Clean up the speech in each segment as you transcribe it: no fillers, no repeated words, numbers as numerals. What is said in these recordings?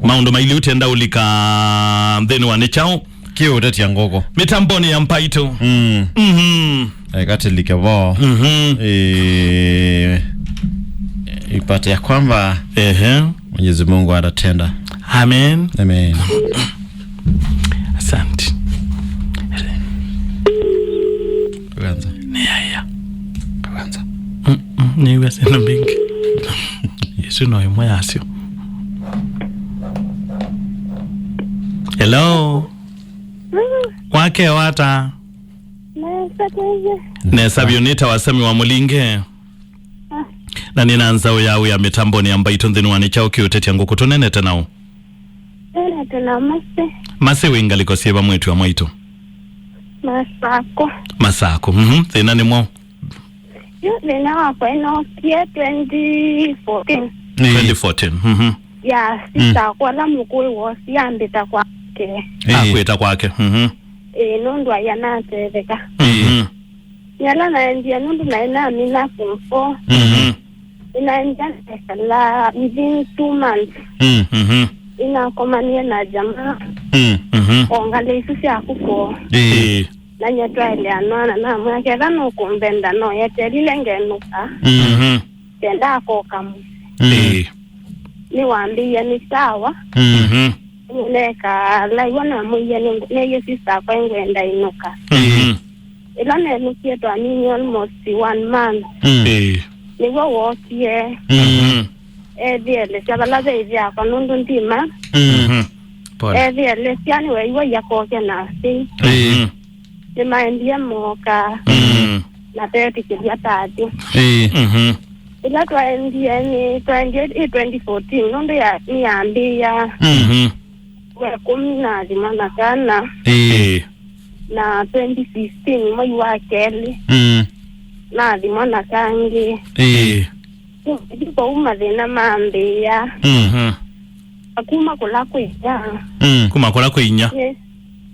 Maundu maili utenda ulika Theni wa Nichao Kio utati ya ngoko mitamboni ya mpaito Kati likebo ipate ya kwamba Mwenyezi Mungu atatenda. Amen. Amen. Asante. Kwanza Ni haya kwanza ni wese na bingi Yesu no imwe asio. Hello. Wake wata Nesa bionita wasemi wa mulinge na ninaanza uyawe ya mitamboni ya mbaito Theni wa Nichao kiuteti yangu kutunene tenao tena mase wingaliko sieba mwetu wa mwaito Masako Thina ni mwao Thina wako inokia 2014 ya sita kwa la mkuu wosi ambita kwake kuita kwake nundu ayanateveka Nyala na endia nundu na ina mina kumfo ina endia la within 2 months ina komania na jamaa ongale isusi akuko na nyetwa ile anwana na mwake gano kumbenda no yetelile ngenuka tenda akokamu ni waambia ni sawa nileka laiwa na muya ni yesi sako ngwenda inuka ila nenukie to anini almost 1 month ni wo wokie diele chabala bebi ako nundu ndima diele siani weiwa yakoke nasi nimaendia moka na teti kilia tati ila twaendia ni 2014 nundu ya niambia we kumina dimana kana na 2015 mwai wa keli na dimana kangi Ndipo umathina mambia akuma kula kuinya kuma kula kuinya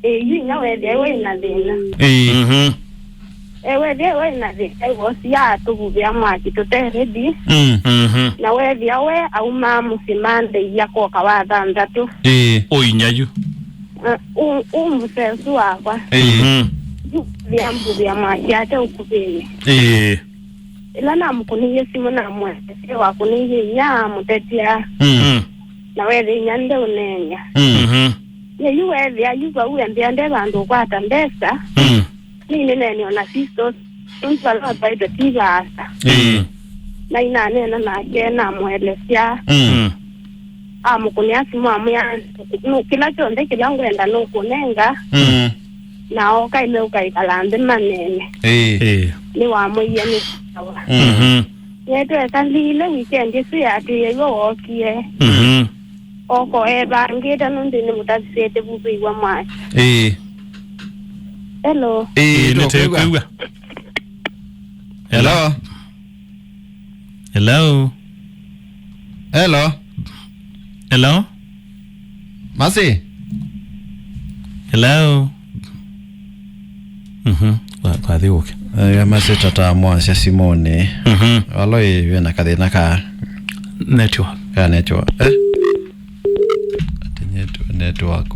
yinya wewe na thina wewe na thina wosi ya tububia mwaki tuteredi na wewe au mamu simande yako kawadhandatu oinyayu umusesu wakwa vyambu vya mwaki ate ukubini ila na mkuniye simu na mwese wakuniye ya mutetia na wewe nyande unenya ye yuwe ya yuwa uwe ndiande bandu kwata mbesa nini nene ona sisto unfala baito tigasa na ina nena na kena mwelesya mkunia simu amuya kila chonde kila ngwenda nukunenga na oka ime ukaikalande manene ni wamuye ni sawa yetu ekalile weekend yesu yatu yeyo wokie oko ebangita nundini mutasete bubiwa mwashi hello netekwewa Hello. Hello. Hello. Hello. Masi. Hello. Kwa thiuke. Masi tata mwansia Simone. Walo iwe na kathina ka network. Ka network. Network.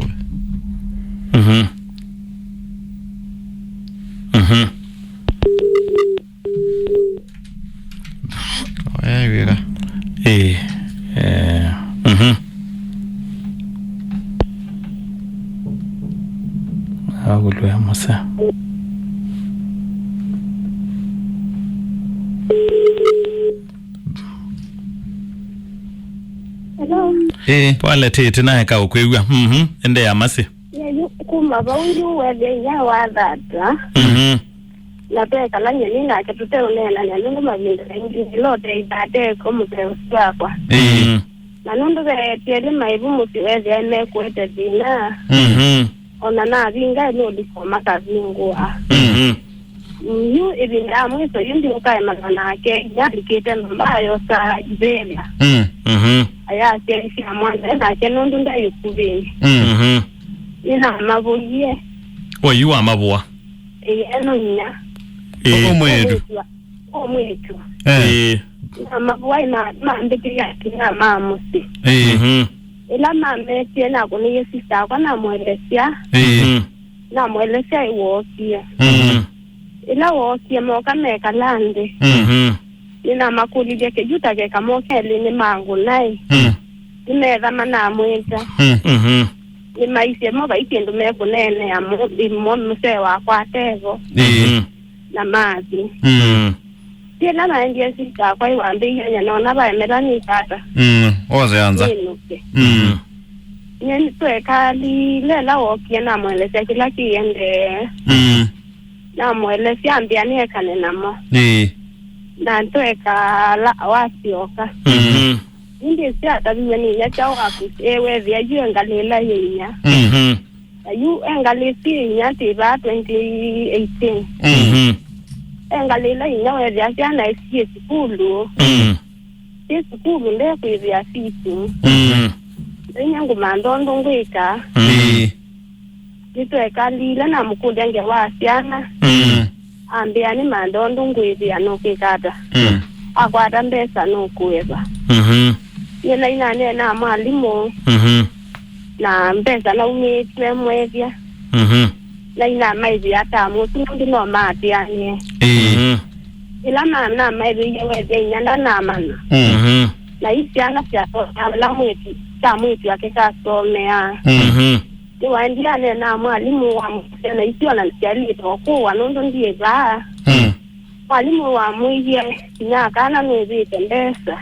Oya iweka. Agulwe masa. hello Pole tete naye ka ukwewa ende ya masi yeyu kuma baundu wewe ya wadata la peka la nyeni na ketute unena na nungu mavinda ngi lote ibate ko muteswa kwa na nundu be tiele maibu mutiweze ene kwete dina ona na vinga no likoma kazingua yu ibinda mwiso yundi ukae manana ke ya dikete mbayo sa ibela aya kelisi amwanda na kenundu ndayukubini ina mabuye oyu amabwa eno nya omwetu amabwa ina mandikira kina mamusi ila mame tena kuni sister kwa namwelezea namwelezea iwokia ila wokia moka meka lande nina makuli yake juta ke kamoke lini mangu nai nimeza mana mwita ni maisha mo baitendo me kunene ya mo mse wa kwa tevo na mazi tena na ndiye sika kwa iwambia nyana ba emerani kata oze anza nyen twekali lela wokia na mwelezea kila kiende na mwelezea ambiani ekane namo na tweka la wasioka ndi sia tabiwe ni ya chao akusewe vya yu engalela yenya yu engalesi nya tiba 2018 engalela yenya we vya jana isi skulu skulu nde kwivya fitu nyangu mandondo ngwika nitweka lila na mkude nge wasiana ambiani mandondo ngwivya nokikata akwata mbesa nokuweba yena inane na mwalimu na mbesa na umitwe mwevya na ina maizi atamu tundi no mati anye ila na maizi yewe nyanda na mana na isi ana siato la mweti ta mweti wake kasomea niwaendia na mwalimu wa msena isi wananisiali tokuwa nondo ndiye baa mwalimu wa mwiye nyaka na mwezi tembesa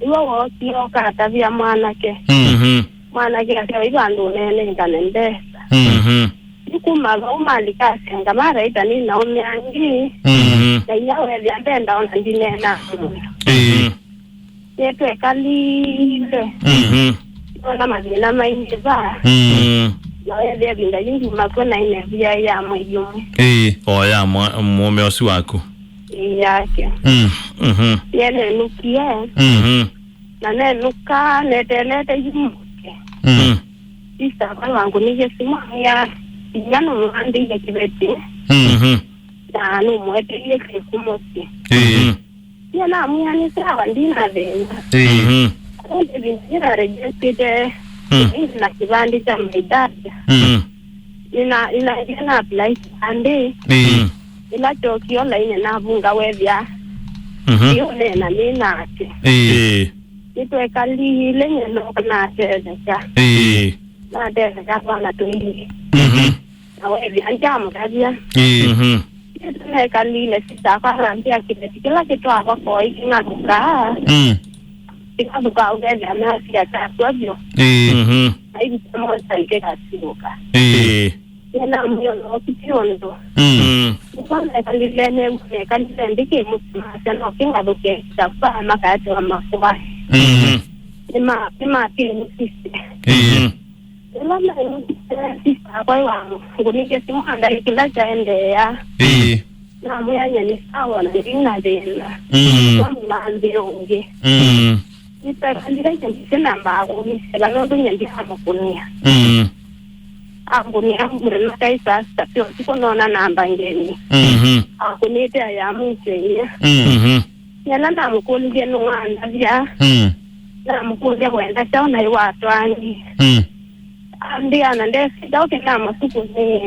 iwo wotio kata vya mwanake asewa ibandu nene nganembesa ikuma umalika senga mara itani na umyangi na yawe vya mbenda ona ndinena yetu ekalile ona mazina maingiza na wewe binda yingi makona ine vya ya mwiyumu oya mume osi wako yake yene nukie na nenuka netelete yumuke isa kwa wangu nije simaya yano mwandi ya kibeti na numwete ye kikumosi yana mwani sawa ndina venga onde vinjira rejestite na kibandi cha maidada ina apply ande ila tokio la ine na bunga wevya yone na nina ate nitweka lile nyeno na tezeka na tezeka kwa tuili na wevya njamu kabia nitweka lile sisa kwa rambia kila kitu hapa kwa iki ngaduka ikaduka wevya na siya kaswabyo hivi kama saikeka siuka yana myono kipiondo kwanza kalilene kalilene ndike mutma sana kinga doke safa makati wa mafuwa ema pili sisi ela sisi kwa wangu ngunike simanda kila chaende ya na mwenye ni sawa na ndina dela kwa ndio nitakandira sana mbago ni sela ndo nyandi kama kunia anguni amure na kaisa sio siko naona namba ngeni akunite ya mwenye yana na mkulie nunganda vya na mkulie wenda chao na watu ani ndia na ndesi dauke na masuku ni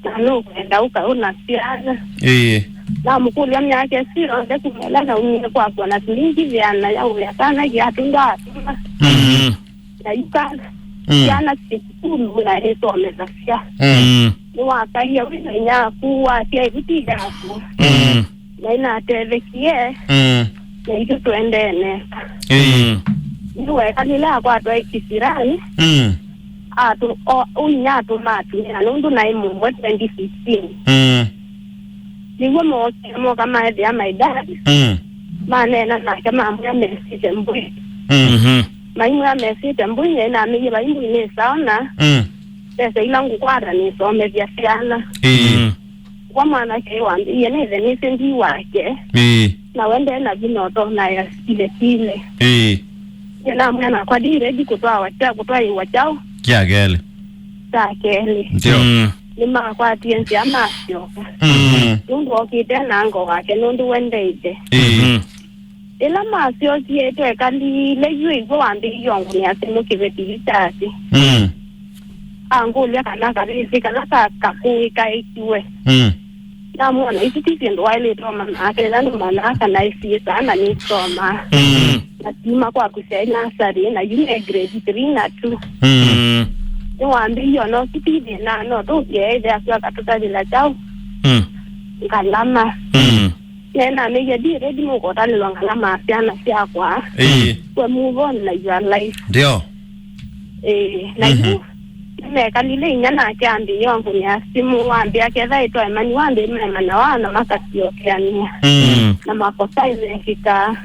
na nukwenda ukaona siana na mkulie mnyake sio ndio kumela na unye kwa na tulingi vya na yao ya sana ya tunga na yukana yana sikulu na heto amezafia waka hiyo wina kuwa tia viti yako na ina telekie na hiyo tuendene niwe kanila kwa to ikisirani atu unyatu matu na nundu na imu 2015 niwe mo kama hadi ya maidadi manena na kama mbya mesite mbui maimu ya mesite mbunye na mimi baimbu ni saona pesa ilangu kwada ni some vya siana kwa maana ke wandi yene ni sendi wake na wende na vinoto na ya kile yana mwana kwa diredi kutoa wachao kia gele ta kele ndio ni ma kwa tienzi amasyo nundu okite nango wake nundu wende ite ela masio tieto kandi le yui go andi yongo ni asemo kibeti tasi angolia kana kari kana ka ku kai kiwe na mwana ikiti ndo wale to mama akela ndo mana kana isi sana ni soma na tima kwa kusema sari na yune grade 3 na 2 Wambi yono kiti na no to ye de akwa katuta bila chao ngalama nena me yedi ready mo ko tale ngalama piana sia kwa we move on like your life ndio na you me kalile nyana kyambi yongo ya simu wambi akeza ito imani wambi mema na wana makasio kyania na makosa imefika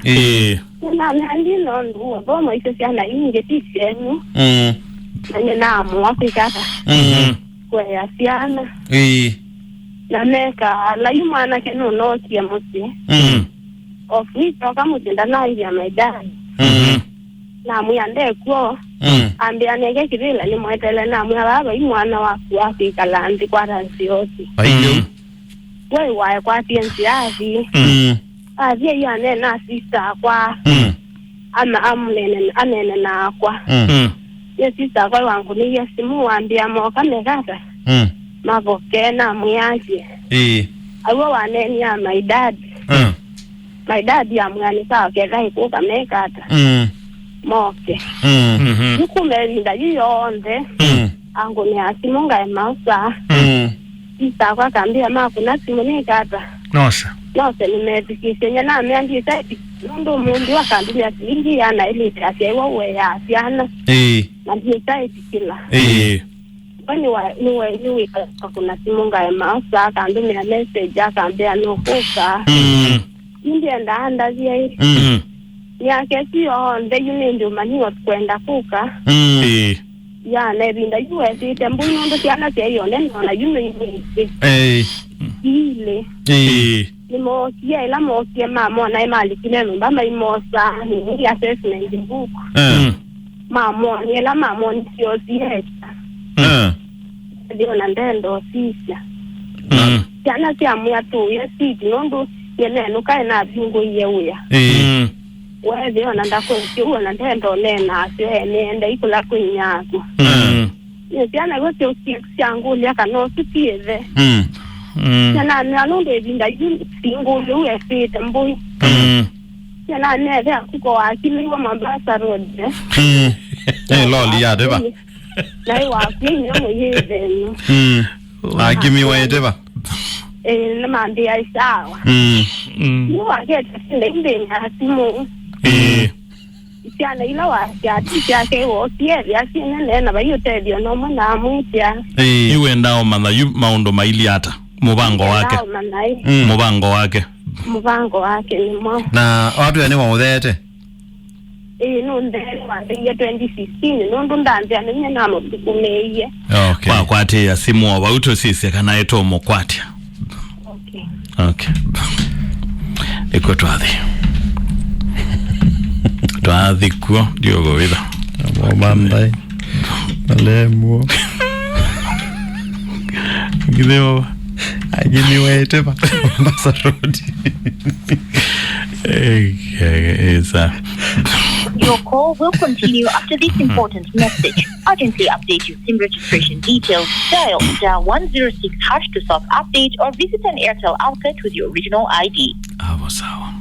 na nandi no ndo bomo ise sana inge tisenu na mwako ikaka kwa ya siana na meka la yumana ke no kia mosi ofi toka mutinda na ya maidani na muyande kwa ambia nege kidila ni mwetele na mwaba imwana waku afikalandi kwa ransiosi ayo wewe kwa tiensi avi avi yana na sister kwa ama amlene anene na kwa sister kwa wangu ni yesimu ambia moka megata maboke na muyaje awo waneni ya my dad ya mwani sawa kegai ko kamekata moke yukumelinda yiyonde angu ni asimunga emausa sister kwa kambia makuna simunikata nose nimetikisenya na miangi saiti ndo mundi wakambia silingi yana ili asiwa we ya asiana na ndiye saiti kila kwani niwe kuna simunga emausa akambia message akambia nukuka ndiye ndaanda zia yake sio nde yune ndio maniwa kwenda kuka ya nebinda yuwe site mbunyo ndo siana seyo neno na yune ile nimokia ila mokia mama na imali kineno mbama imosa ni assessment book mama ni ila mama ni sio sieta ndio na ndendo sisa yana siamu ya tu ya siti nondo yeneno kai na bingo yeuya wewe onanda ko kiu na ndendo nena se nenda ikula kwinyako yana gote usiangulia kana usipieve yana nalonde binda yu singulu efite mboy yana neve akuko akili wa Mombasa road loli ya deba na wa kinyo moyeve agimi wa deba na mandi ai sawa no age tinde na simu siana ila wa ya ke wo tie ya sine na ba yote dio no mona mutia iwe ndao mana yu maundo maili hata mubango wake ni mo na watu yani waudete no ndele wa ya 2016 no ndandya nenya na mo kumeye okay kwa ate ya simu wa uto sisi kana eto mo kwatia okay iko twathi kuo diogo witha mwamandai alemwo gideo agini wete ba basarodi Your call will continue after this important message. Urgently update your SIM registration details. Dial *106# to self-update or visit an Airtel outlet with your original ID. Sawa.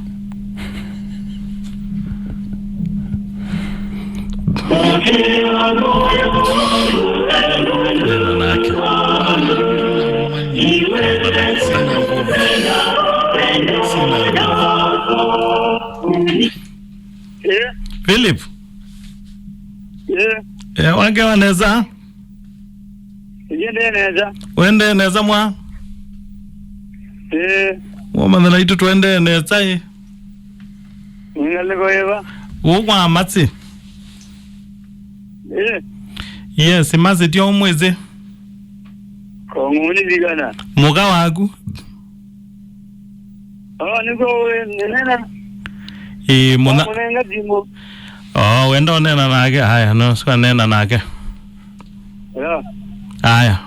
Philip. Wange waneza? Wende neza mwa? Wama naitu tuende neza Ngaliko eva. Uwa matsi? Yes, mazi dio mweze. Konguni vigana. Muga wagu? Niko nena. Muna. Munenga dimo. Wenda onena nage. Haya, no, sikuwa nena nage. Haya.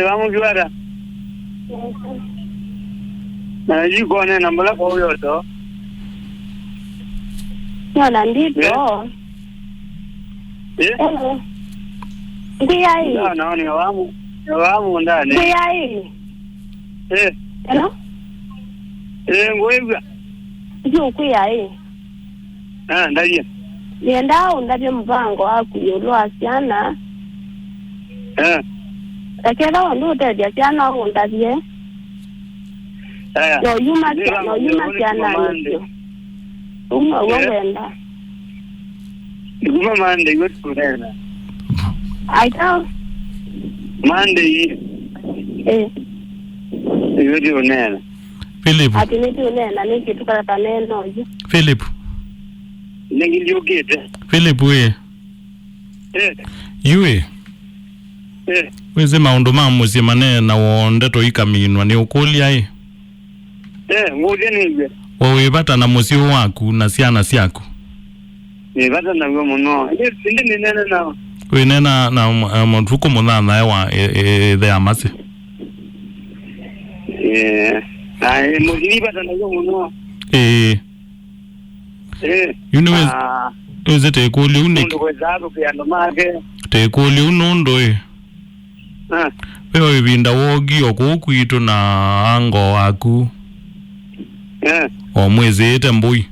Vamos kiwara. yuko nena mbona kwa huyo to Yona ndito. Ndiyai. Ni wamu ndani. Ndiyai. Hello? Ngoiga. Ndiyai. Ndaje. Yenda ndabye mvango akuyolo asiana. Akela ndo tedya asiana ndabye. Yo yuma asiana. Uma wenda. Kuma mande yote nena. Aita. Mande yote nena. Philip. Ati ndio nena nikitukala paneno je. Philip. Ningiliogete. Philip we. Yue. Weze maundu mamuzi manena wonde to ikaminwa ni ukoli ai. Ngoje nibe. Wewe bata na musio waku na siana siako. Ni bata na ngomo. Ndi nena na. We nena na mtuko munana ewa the amase. Muzini bata na ngomo. Uniwezi. Weze te kuli unik. Ndo kwezabu pia ndo make. Te kuli unondo Wewe binda wogi okukwito na ango waku. Omwezete mbui.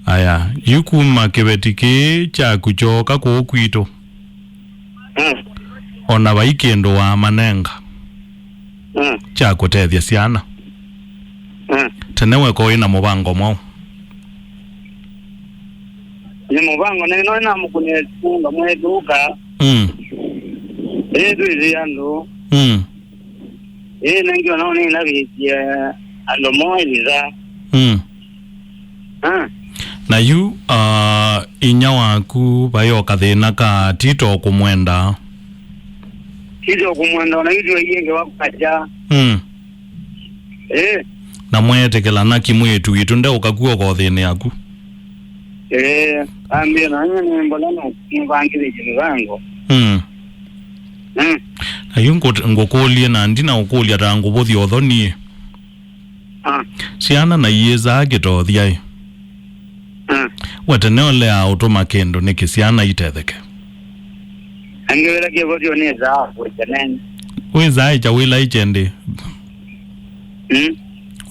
Aya, yukuma kebetike cha kuchoka kukwito. Ona baikendo wa manenga. Cha kutethya siana. Tenewe ko ina mubango mo. Ni mubango neno na mukune funga mweduka. Tuyando. Nangyo naone na biya ando moiliza. Na yu inya waku bayo kathina ka tito kumwenda. Tito kumwenda na yudo yenge wakaja. Na mwetekela na kimwetu itu nde ukakuwa kwa thine yaku. Ambia na nyene mbolano ngangire jini wango. Na yu ngokolie na ndina ukolia tangu bothi othoni. Siana na yeza agitothia. Watenole automakendo nikisiana itetheke. Angewela kivothi oneza hapo janeni. Weza icha wila ichende.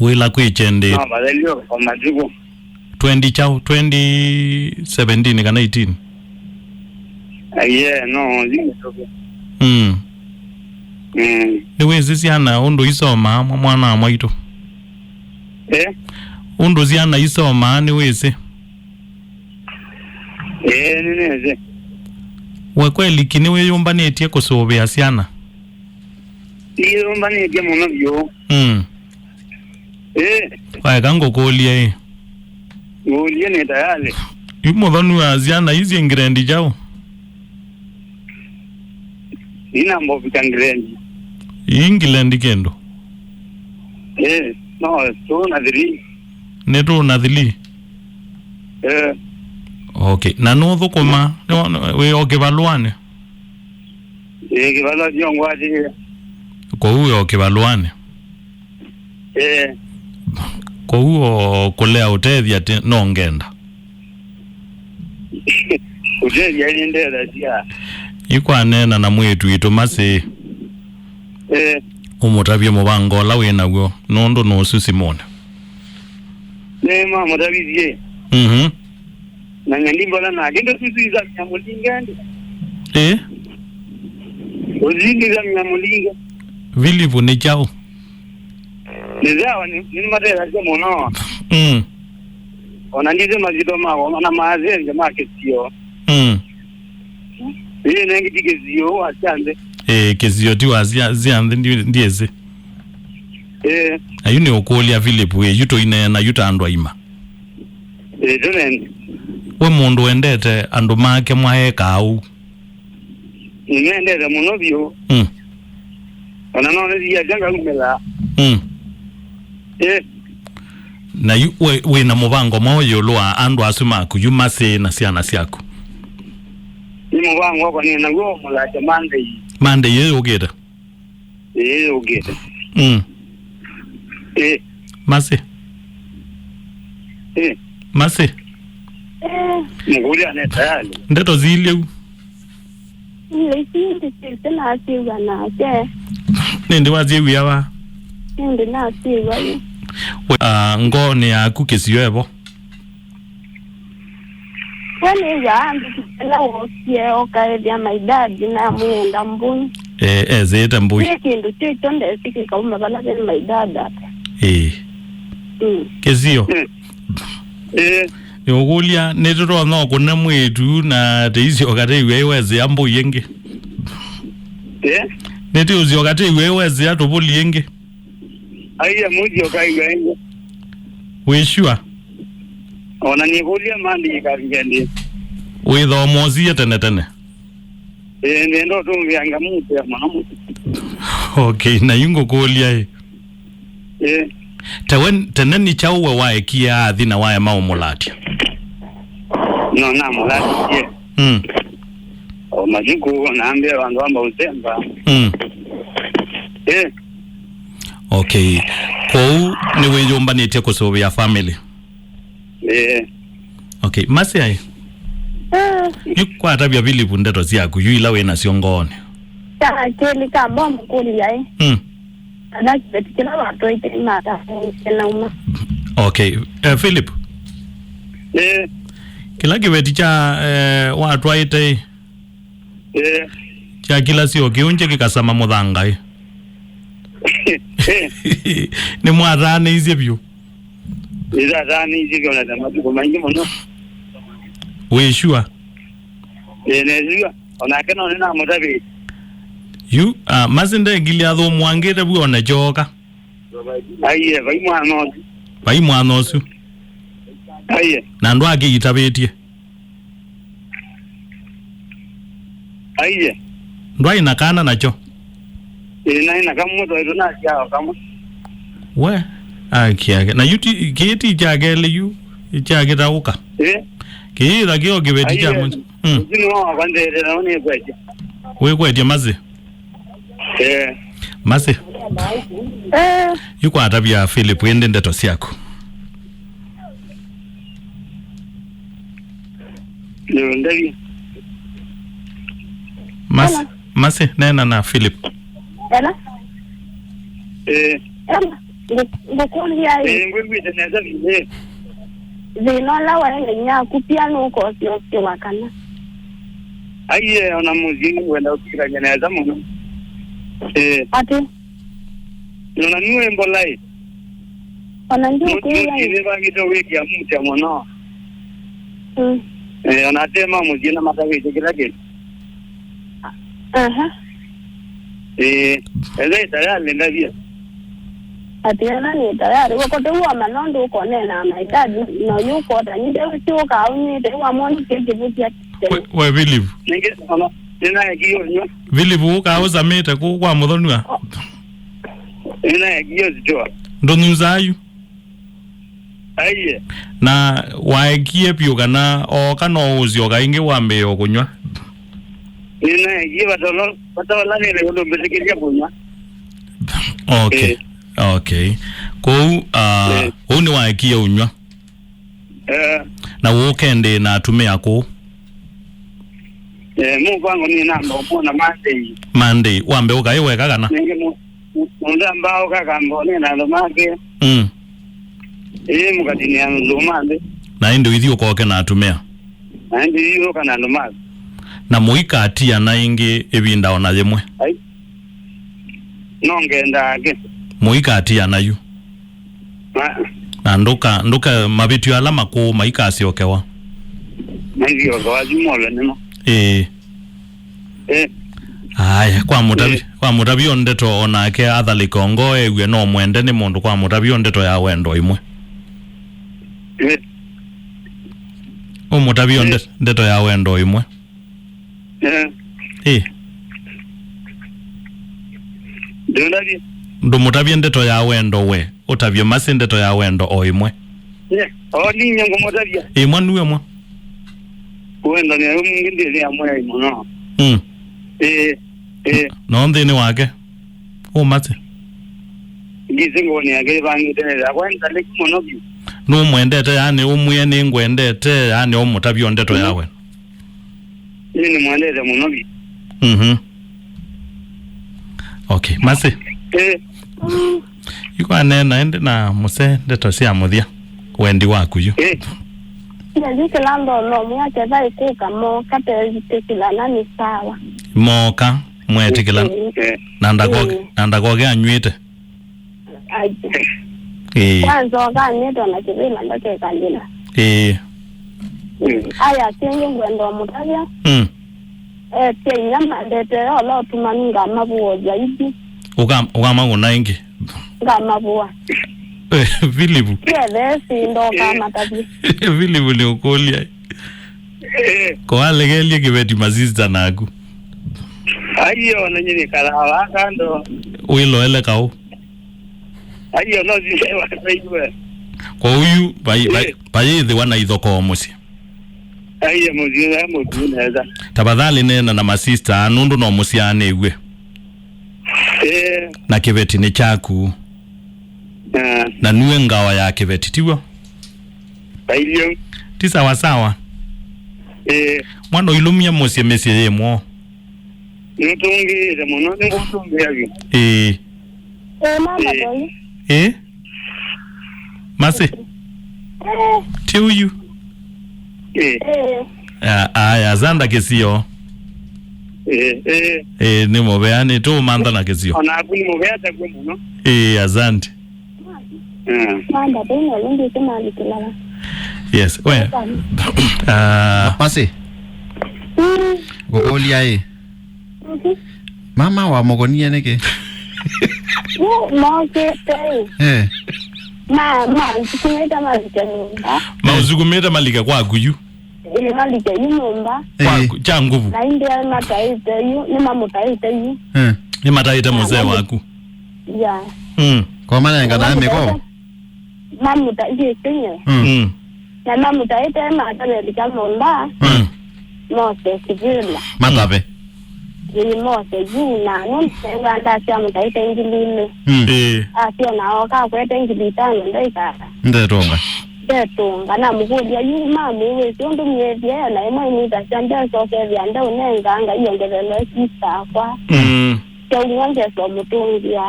Wila kuichende. No, badalio kwa majugo. 2017 kana 18. No, zimetoka. Wezi siana undo isoma mwana mwaito. Undo siana isoma ni wezi. Nineze. Wekweli kiniwe yumbanetie kusobea siana. Yumbanetie muno byo. Kango kolie. Kolie ne tayale. Yumothanu aziana hizi ingrendi jao. Ina mbovu kangrendi. Inglendi kendo. No, so nadhiri. Neto nadhili. Okay, na no thukuma we okibaluane. Kibalua jongwati. Ko huyo okibaluane. Ko huyo kulea utethia no ngenda. Utethia ili ndera sia. Ikwa nena na mwetu itumase. Umutabye mubango la wena gwo nondo no susimone. Nema mudabizie. Na nyandimbola na gendo susiza nyamulinga ndi. Ozindiza nyamulinga. Vilivu ni chao. Nizawa ni madera za mono. Ona ndize mazito mawo na maazenje makesio. Ile nengi dikezio asande. Kezio ti waziande ndieze. Ayuni okolia Philip we yuto ine na yuta andwa ima. Donen. We mundu endete andu make mwaeka au. Ndete muno byo. Ona no ne ya janga umela. Na we na mubango moyo lwa andu asumaku yumase na siana siako. Ni mubango kwa ni na go mula Monday. Monday ye ogeda. Ogeda. Masi. Masi. Ngulia netayali. Ndeto zile. Ile sisi na siwa na je. Nende wazi wiyawa. Nende na siwa. Ngone ya kukesiyo ebo. Wani ya ambi kila wosie okaevya maidadi na mwenda mbuni. Zeta mbui. Kindu chitonde siki kauma bala vya maidada. Kesiyo. Yogulia netoro no kuna mwetu na teisi wakati iweweze ya mbu yenge. Neti uzi wakati iweweze ya topoli yenge. Aiya muji wakati iweweze. Weshua? Ona nigulia mandi ikavigendi. Witho mozi ya tene. Nendo tumvianga mutu ya manamu. Okay, na yungo kulia Teneni chauwe wae kia adhina wae mao mulati. No na mulati ye. O majuku naambia wandu wamba uzemba. Okay. Kou niwe yomba ni teko sobe ya family. Okay, masi hai. Yukwa atabia vili pundeto siyaku yu ilawe na siongone. Kili ka bombu kuli yai. Adaki betikila watu ite imata kila uma. Okay, Philip. Kila kibeti cha watu waite. Cha kila siyo kiunche kikasama mudhangai. Ni muarane hizi vyo. Izarane hizi vyo na tamatu kumangi mono. Weshua? Nezua. Onakena onena mutabi. You mazinde giliadho mwangere bwe onejoka. Aiye vaimu anosu. Vaimu anosu. Aiye. Na ndo akiyitabetie. Aiye. Ndo inakana nacho. Ina kama mtu aidona siao kama. We. Akiage. Na yuti kieti chagele yu ichage tauka. Kiita kio kibeti cha mtu. Zini wao kwandere na one kweje. We kweje mazi. Masi. Yuko atabia Philip wende ndeto siyako. Ndavi. Masi nena na Philip. Ela? Ngukuli ya ngwimbi teneza vile. Zinola wenge nya kupiano uko sio wakana. Aiye ona muziki wenda ukira geneza muno. Ati? Nona niwe mbolai. Ona ndio kuya. Ni bangito wiki ya mtu ya mono. Ona tema muziki na matawi kila kitu. Ele tayari ndavia. Ati yana ni tayari wako tuwa manondo uko nena maidadi no yuko tanide usioka au ni tewa moni kijibutia. We believe. Ninge ona nina yagiyo nyo. Believe uka auza mete kwa muthonua. Nina yagiyo zijoa. Ndo nuzayu. Aiye. Na waekie pio kana o kana uzio kainge wambe okunywa. Nina yagiyo batola nile ndo mbetekeja kunywa. Okay. Okay. Kou uni waekie unywa. Na wukende na tume yako. Mungu wangu ni namba upona Monday. Wambe ukaiwe kakana. Nenge munda mbao kaka mbone na lomake. Mukatini ya lomande. Na indi withio koke na atumea. Na indi withio kana lomake. Na muika atia na ingi ebinda ona yemwe. Nongenda ake. Muika atia na yu. Na nduka mabitu alama ko maika asiokewa. Ndio gawazi mole neno. Aya kwa mutabi ondeto onake athali kongo ewe no mwende ni mundu kwa mutabi ondeto ya wendo imwe. Mutabi ondeto ya wendo imwe. Ndo mutabi ondeto ya wendo we utavyo masi ndeto ya wendo o imwe. Ni nyango mutabia. Imwe nuwe mwa. Wendo ni ngindi ya mwe imwe no. No ndini wake. Mate. Gizingo ni age bangi tene akwenda lekimono bi. No mwendete yani umuye ni ngwendete yani omutabyo ndeto yawe. Ni mwendete muno bi. Okay, masi. Yuko anena ende na muse ndeto cia muthia. Wendi waku yu. Ndike lando no mwache dai kuka mo kate zitekila nani sawa. Moka mwetikila. Nandagoge anywite. Kwanza ganyeto na kibina ndoke kandina. Aya tingi ngwendo mutabya. Tenya mandete olo tumaninga mabuo zaidi. Ugama unaingi. Ngama buwa. Vilibu. Yes, ndo kama tabi. Vilibu ni ukolia. Kwa alegelia kibeti mazista nagu. Ayo na nyini kala wakando. Uilo ele kao. Ayo no zilewa kaiwe. Kwa huyu bai the wana idhoko omusi. Ayo muzina eza. Tabadhali nena na masista anundu no musiane igwe. Na kibeti ni chaku. Na nuwe ngawa ya kibeti tiwa. Ayo. Tisa wasawa. Mwano ilumia musi mesi yemo. Nutungi de mono nutungi yavi. Mama boy. Masi. Tiuyu. Aya zanda kesio. Ni mobeani tu manda na kesio. Ona akuni mobea takwe muno. Azante. Manda beno lungi kama likilala. Yes, we. Masi. Gogolia Mama wa mogonia neke. Uzugumeta malika nyumba. Uzugumeta malika kwa kuyu. Malika nyumba. Kwa cha nguvu. Na india mataite yu, ni mamutaite yu. Ni mataite mzee waku. Ya. Kwa maana ngana meko. Mamutaite sinye. Na mamutaite matalelika mumba. Mose kivila. Matabe. Ni mose juna nunga ndasya mutaite ngilile. Asio na oka kwete ngilitano ndaikata. Ndetonga. Ndetonga na mukudia yu mamu we siondo myevye na emo imita shanda soke vyanda unenga anga iyongelele sisa kwa. Kyo ngonge so mutungia.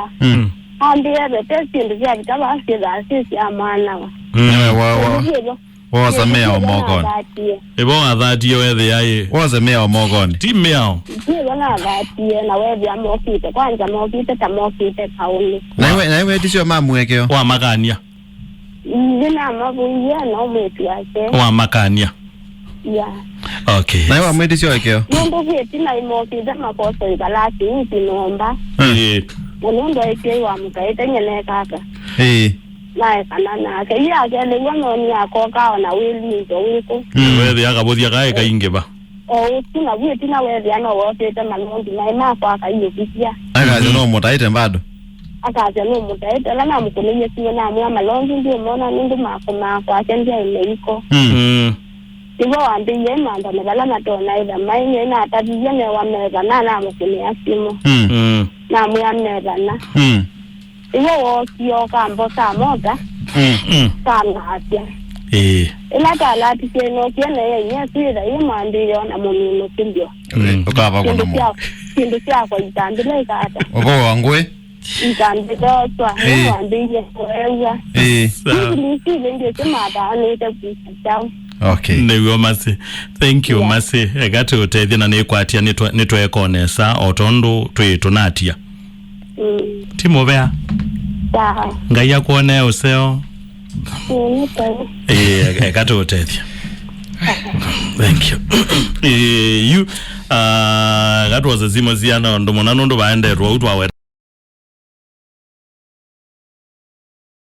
Ambia bete sindu vya vitaba asida asisi amana wa. Wazamea omogoni. Ebo adhati yo edhe yae. Wazamea omogoni. Timu yao. Ebo na adhati na wewe ya mokite. Kwanza mokite ta mokite kauli. Na iwe tisio mamu ekeo. Wa makania. Nina mabuye na umetu yake. Wa makania. Ya. Okay. Na iwe tisio ekeo. Nundu viti na imokite makoso ibalati niti nomba. Nundu eke wa mkaite nyene kaka. Nae kanana ke ya ke le ngono ni akoka na wili ndo wiko wewe yakabothia kae kainge ba tina bwe tina wewe yana wote ta malondi na ina kwa kaiyo kisia akaje no mutaite bado akaje no mutaite la na mkumenye sio na mwa malondi ndio mona nindu makoma kwa kendia ile iko Tibo ambiye manda mebala na tona ida mainye na tabiye ne wa meza na mkumenye simu na mwa meza na Iwo kio kambo samoga. Sana atia. Ila kala tike no kiene yenye sira imandiro na mumino kindio. Ukaba kono mo. Kindu sia kwa itandile ikata. Ogo wangwe. Itandile twa ambiye wewe. Ni ndio semada ni te Okay. Newe masi. Thank you masi. Egate utethia na nekwatia nitwekonesa otondo twetunatia. Timo bea. Ngaya kuone useo. Kato utethia. Thank you. That was a zimoziana ndo monano ndo baende rwa utwa